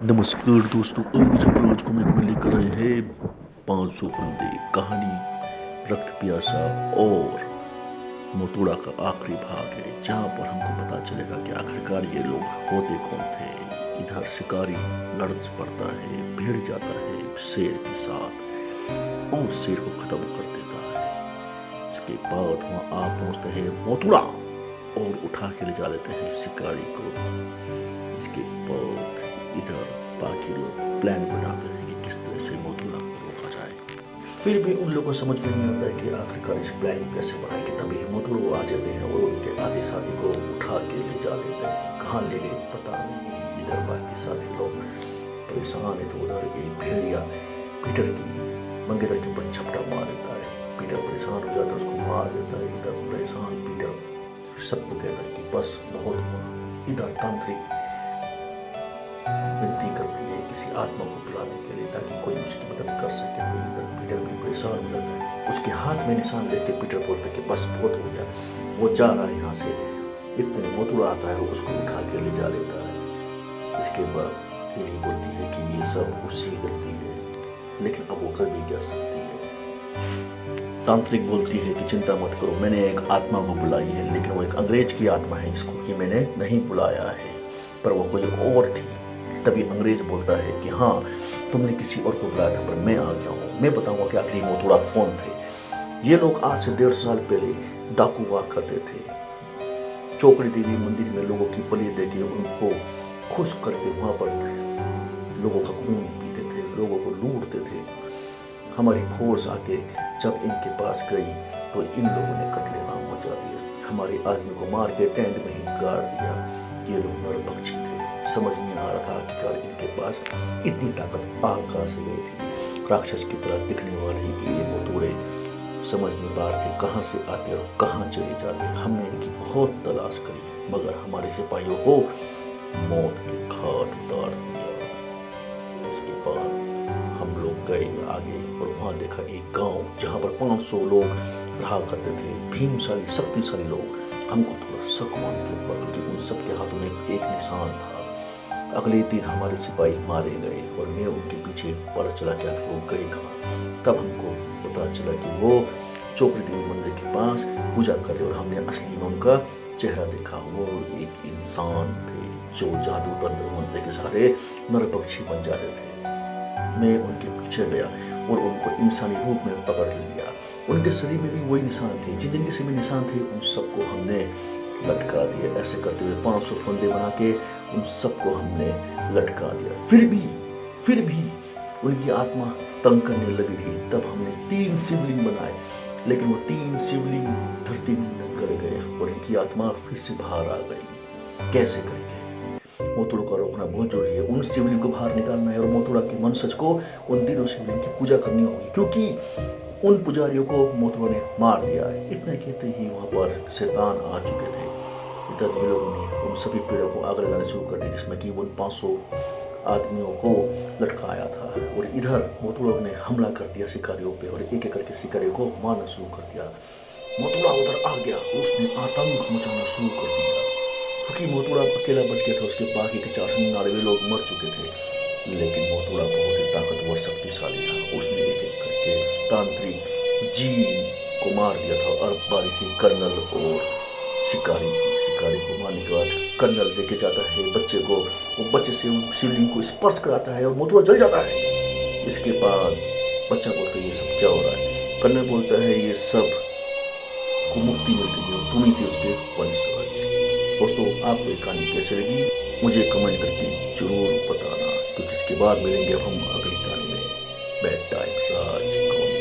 नमस्कार दोस्तों, आज हम राजकुमार में लेकर आए हैं 500 फंदे कहानी रक्त प्यासा और मोतुड़ा का आखिरी भाग है, जहाँ पर हमको पता चलेगा कि आखिरकार ये लोग होते कौन थे। इधर शिकारी लड़ पड़ता है, भिड़ जाता है शेर के साथ और शेर को खत्म कर देता है। इसके बाद वहाँ आ पहुँचते हैं मोतुड़ा और उठा के ले जा लेते हैं शिकारी को। इसके बाद इधर बाकी लोग प्लान बनाते हैं कि किस तरह से मोतुड़ा को रोका जाए। फिर भी उन लोगों को समझ में नहीं आता है कि आखिरकार इस प्लानिंग कैसे बनाएंगे। तभी मोतुड़ा आ जाते हैं और उनके आधे साथी को उठा के ले जा लेते हैं। कहाँ ले गए पता नहीं। इधर बाकी साथी लोग परेशान है तो उधर एक भेड़िया पीटर की मंगेतर के ऊपर झपटा मार देता है। पीटर परेशान हो जाता है, उसको मार देता है। इधर परेशान पीटर सबको कहता है कि बस बहुत हुआ। इधर तांत्रिक विनती करती है किसी आत्मा को बुलाने के लिए ताकि कोई उसकी मदद कर सके। तो इधर पीटर भी परेशान हो जाता है। उसके हाथ में निशान देख के पीटर बोलता है कि बस बहुत हो गया। वो जा रहा है यहाँ से, इतने में मोतुड़ा आता है और उसको उठा के ले जा लेता है। इसके बाद लिली बोलती है कि ये सब उसकी गलती है, लेकिन अब वो कर भी क्या सकती है। तांत्रिक बोलती है कि चिंता मत करो, मैंने एक आत्मा को बुलाई है, लेकिन वो एक अंग्रेज की आत्मा है जिसको कि मैंने नहीं बुलाया है, पर वो कोई और थी। तभी अंग्रेज बोलता है कि हाँ, तुमने किसी और को बुलाया था, पर मैं आ गया हूँ। मैं बताऊंगा कि आखिरी मोतुड़ा कौन थे। ये लोग आज से 150 साल पहले डाकू हुआ करते थे। चौकड़ी देवी मंदिर में लोगों की बलि देके उनको खुश करके वहाँ पर लोगों का खून पीते थे, लोगों को लूटते थे। हमारी फोर्स आके जब इनके पास गई तो इन लोगों ने कत्लेआम मचा दिया। हमारे आदमी को मार के टेंट में ही गाड़ दिया। ये लोग नरभक्षी थे। समझ नहीं आ रहा था आखिरकार इनके पास इतनी ताकत कहाँ से गई थी। राक्षस की तरह दिखने वाले ये मोतुड़े समझ नहीं पा रहे थे कहाँ से आते और कहाँ चले जाते। हमने इनकी बहुत तलाश करी, मगर हमारे सिपाहियों को मौत के घाट उतार दिया। इसके बाद हम लोग गए आगे और वहाँ देखा एक गांव जहाँ पर 500 लोग रहा करते थे, भीमशाली शक्तिशाली लोग। हमको थोड़ा शक हुआ उनके ऊपर, क्योंकि उन सबके हाथों में एक निशान था। अगले दिन हमारे सिपाही मारे गए और मैं उनके पीछे पड़ चला गया कि वो गए कहाँ। तब हमको पता चला कि वो चौकड़ी देवी मंदिर के पास पूजा कर रहे और हमने असली में उनका चेहरा देखा। वो एक इंसान थे जो जादू तंत्र मंत्र के सहारे नरभक्षी बन जाते थे। मैं उनके पीछे गया और उनको इंसानी रूप में पकड़ लिया। उनके शरीर में भी वही निशान थे, जिनके शरीर में निशान थे उन सबको हमने लटका दिया। ऐसे करते हुए 500 फंदे बना के उन सबको हमने लटका दिया। फिर भी उनकी आत्मा तंग करने लगी थी। तब हमने 3 शिवलिंग बनाए, लेकिन वो 3 शिवलिंग धरती के अंदर गड़ गए और इनकी आत्मा फिर से बाहर आ गई। कैसे करेंगे? मोतुड़ा को रोकना बहुत जरूरी है। उन शिवलिंग को बाहर निकालना है और मोतुड़ा के वंशज को उन तीनों शिवलिंग की पूजा करनी होगी, क्योंकि उन पुजारियों को मोतुड़ा ने मार दिया है। इतना कहते ही वहाँ पर शैतान आ चुके थे। इधर ये लोगों ने उन सभी पेड़ों को आग लगाना शुरू कर दी, जिसमें कि उन 500 आदमियों को लटकाया था। और इधर मोतुड़ा ने हमला कर दिया शिकारियों पे और एक एक करके शिकारियों को मारना शुरू कर दिया। मोतुड़ा उधर आ गया, उसने आतंक मचाना शुरू कर दिया, क्योंकि मोतुड़ा अकेला बच गया था। उसके बाकी के 499 लोग मर चुके थे, लेकिन मोतुड़ा बहुत ही ताकतवर शक्तिशाली था। उसने एक एक करके तांत्रिक जीन को मार दिया था और बारी थी कर्नल और शिकारी की। शिकारी को मारने के बाद कर्नल लेके जाता है बच्चे को, वो बच्चे से शिवलिंग को स्पर्श कराता है और मोतुड़ा जल जाता है। इसके बाद बच्चा बोलता है ये सब क्या हो रहा है। कर्नल बोलता है ये सब को मुक्ति मिल गई है, तुम ही थे उसके वंशज। दोस्तों, आपको ये कहानी कैसे लगी मुझे कमेंट करके जरूर बताना, क्योंकि इसके बाद मिलेंगे अब हम अगली कहानी में। बेड टाइम राज कॉमिक।